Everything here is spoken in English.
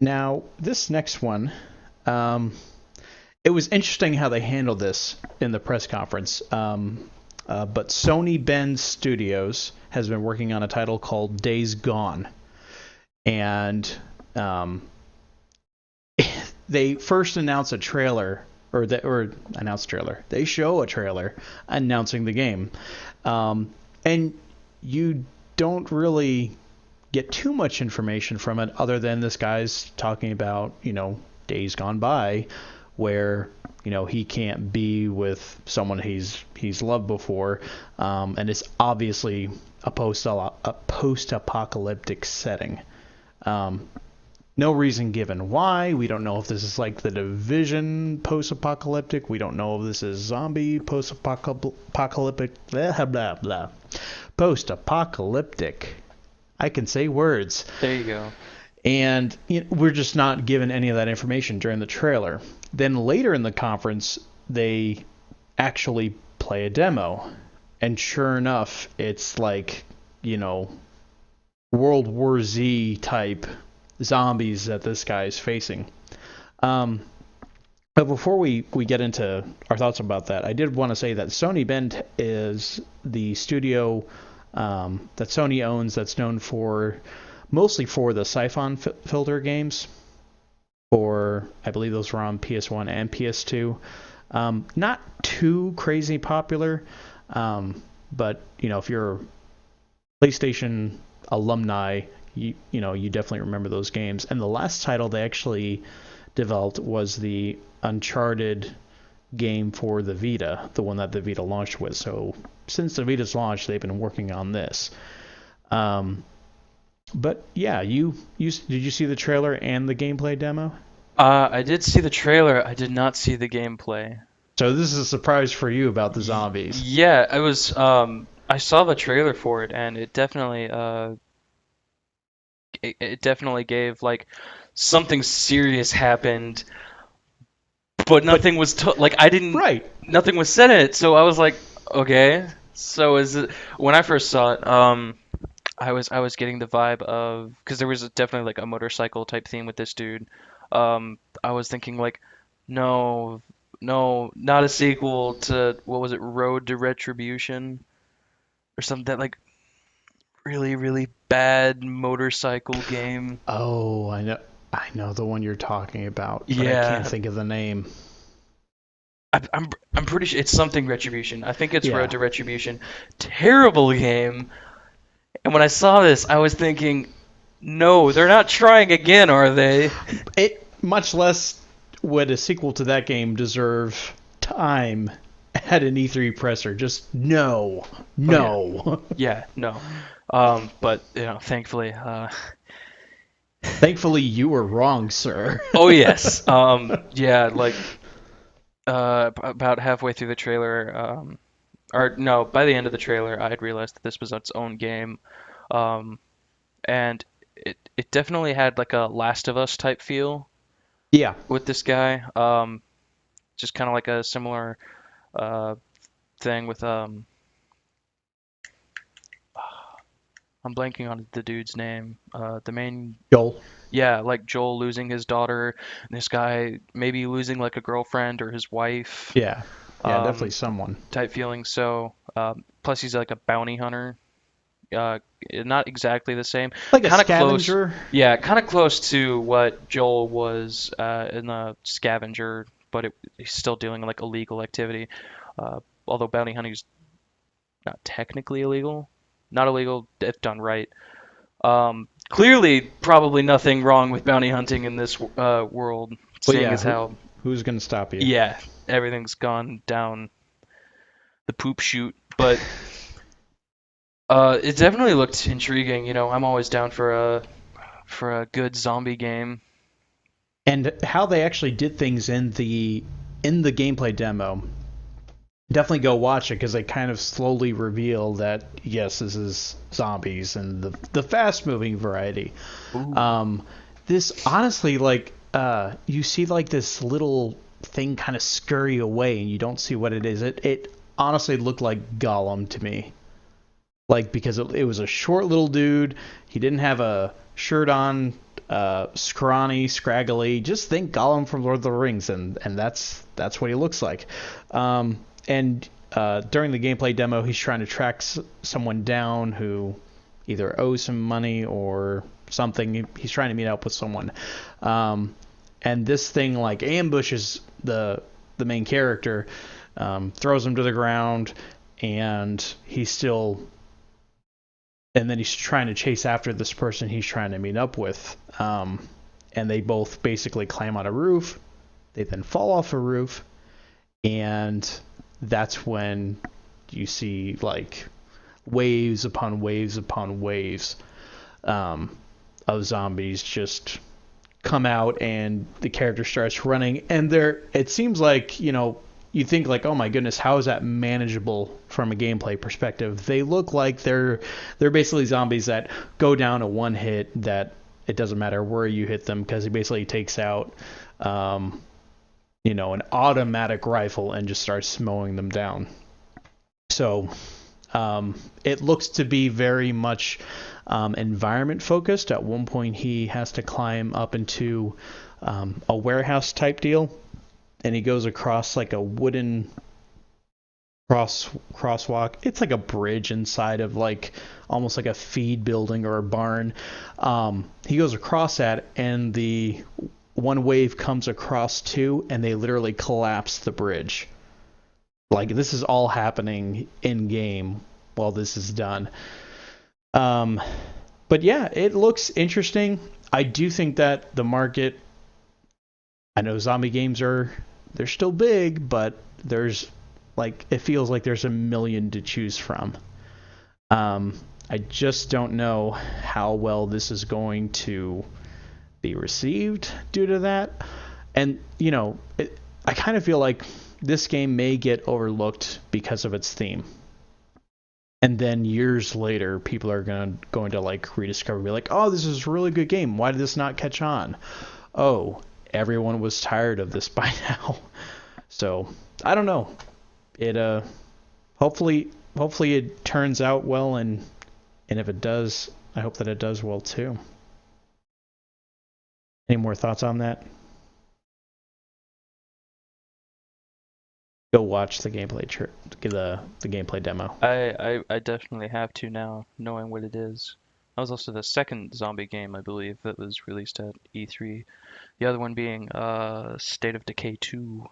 Now, this next one, um, it was interesting how they handled this in the press conference. But Sony Bend Studios has been working on a title called Days Gone, and um, they first announced a trailer, or announced a trailer. They show a trailer announcing the game, and you don't really get too much information from it other than this guy's talking about days gone by where he can't be with someone he's loved before, and it's obviously a post-apocalyptic setting. No reason given why. We don't know if this is like the Division post-apocalyptic. We don't know if this is zombie post-apocalyptic. Blah blah blah. Post-apocalyptic. I can say words. There you go. And we're just not given any of that information during the trailer. Then later in the conference, they actually play a demo. And sure enough, it's like, World War Z type zombies that this guy is facing. But before we get into our thoughts about that, I did want to say that Sony Bend is the studio that Sony owns that's known mostly for the Siphon Filter games. I believe those were on PS1 and PS2. Not too crazy popular, but if you're a PlayStation alumni, you definitely remember those games. And the last title they actually developed was the Uncharted game for the Vita, the one that the Vita launched with. So since the Vita's launch, they've been working on this. But yeah, did you see the trailer and the gameplay demo? I did see the trailer. I did not see the gameplay. So this is a surprise for you about the zombies. Yeah, I was. I saw the trailer for it, and it definitely gave like something serious happened, but nothing was like I didn't. Right. Nothing was said in it, so I was like, okay. So is it when I first saw it? I was getting the vibe of because there was definitely like a motorcycle type theme with this dude. I was thinking like, no, no, not a sequel to what was it, Road to Retribution or something that like really really bad motorcycle game. Oh, I know the one you're talking about, but I can't Yeah, think of the name. I'm pretty sure it's something Retribution. I think it's Road Yeah. to Retribution. Terrible game. And when I saw this, I was thinking, no, they're not trying again, are they? It much less would a sequel to that game deserve time at an E3 presser. Just no. Oh yeah. No. Yeah, no. But thankfully, Thankfully you were wrong, sir. oh yes. Yeah, like about halfway through the trailer, or no, by the end of the trailer, I had realized that this was its own game. Um, and it definitely had like a Last of Us type feel Yeah. with this guy. Just kind of like a similar uh thing with I'm blanking on the dude's name. The main, Joel. yeah, like Joel losing his daughter, and this guy maybe losing like a girlfriend or his wife, Yeah. Yeah, definitely um, someone. type feeling. So, plus he's like a bounty hunter. Not exactly the same. Like a Kind of close. scavenger. Yeah, kind of close to what Joel was in the Scavenger, but he's still doing like illegal activity. Although bounty hunting is not technically illegal, not illegal if done right. Clearly, probably nothing wrong with bounty hunting in this world, But seeing yeah, as how, who's going to stop you? yeah, everything's gone down the poop chute. But it definitely looked intriguing. I'm always down for a good zombie game. And how they actually did things in the gameplay demo. Definitely go watch it because they kind of slowly reveal that yes, this is zombies and the fast moving variety. Ooh. Um, this honestly, like, you see like this little thing kind of scurry away and you don't see what it is. It honestly looked like Gollum to me, like because it was a short little dude. He didn't have a shirt on scrawny, scraggly. Just think Gollum from Lord of the Rings, and that's what he looks like. And during the gameplay demo, he's trying to track someone down who either owes him money or something. He's trying to meet up with someone, and this thing like ambushes the main character, throws him to the ground, and then he's trying to chase after this person he's trying to meet up with. And they both basically climb on a roof. They then fall off a roof, and that's when you see like waves upon waves upon waves of zombies just come out, and the character starts running, and it seems like, you think like, oh my goodness, how is that manageable from a gameplay perspective? They look like they're basically zombies that go down a one hit, that it doesn't matter where you hit them, because he basically takes out an automatic rifle and just starts mowing them down. So it looks to be very much environment focused. At one point he has to climb up into a warehouse type deal, and he goes across like a wooden crosswalk. It's like a bridge inside of like almost like a feed building or a barn. He goes across that, and the one wave comes across too, and they literally collapse the bridge. Like, this is all happening in game while this is done. But yeah, it looks interesting. I do think that the market, I know zombie games they're still big, but it feels like there's a million to choose from. I just don't know how well this is going to be received due to that. And, I kind of feel like this game may get overlooked because of its theme. And then years later, people are going to like rediscover, be like, oh, this is a really good game. Why did this not catch on? Oh, everyone was tired of this by now. So I don't know. It hopefully it turns out well, and if it does, I hope that it does well too. Any more thoughts on that? Go watch the gameplay the gameplay demo. I definitely have to now, knowing what it is. That was also the second zombie game, I believe, that was released at E3. The other one being State of Decay 2.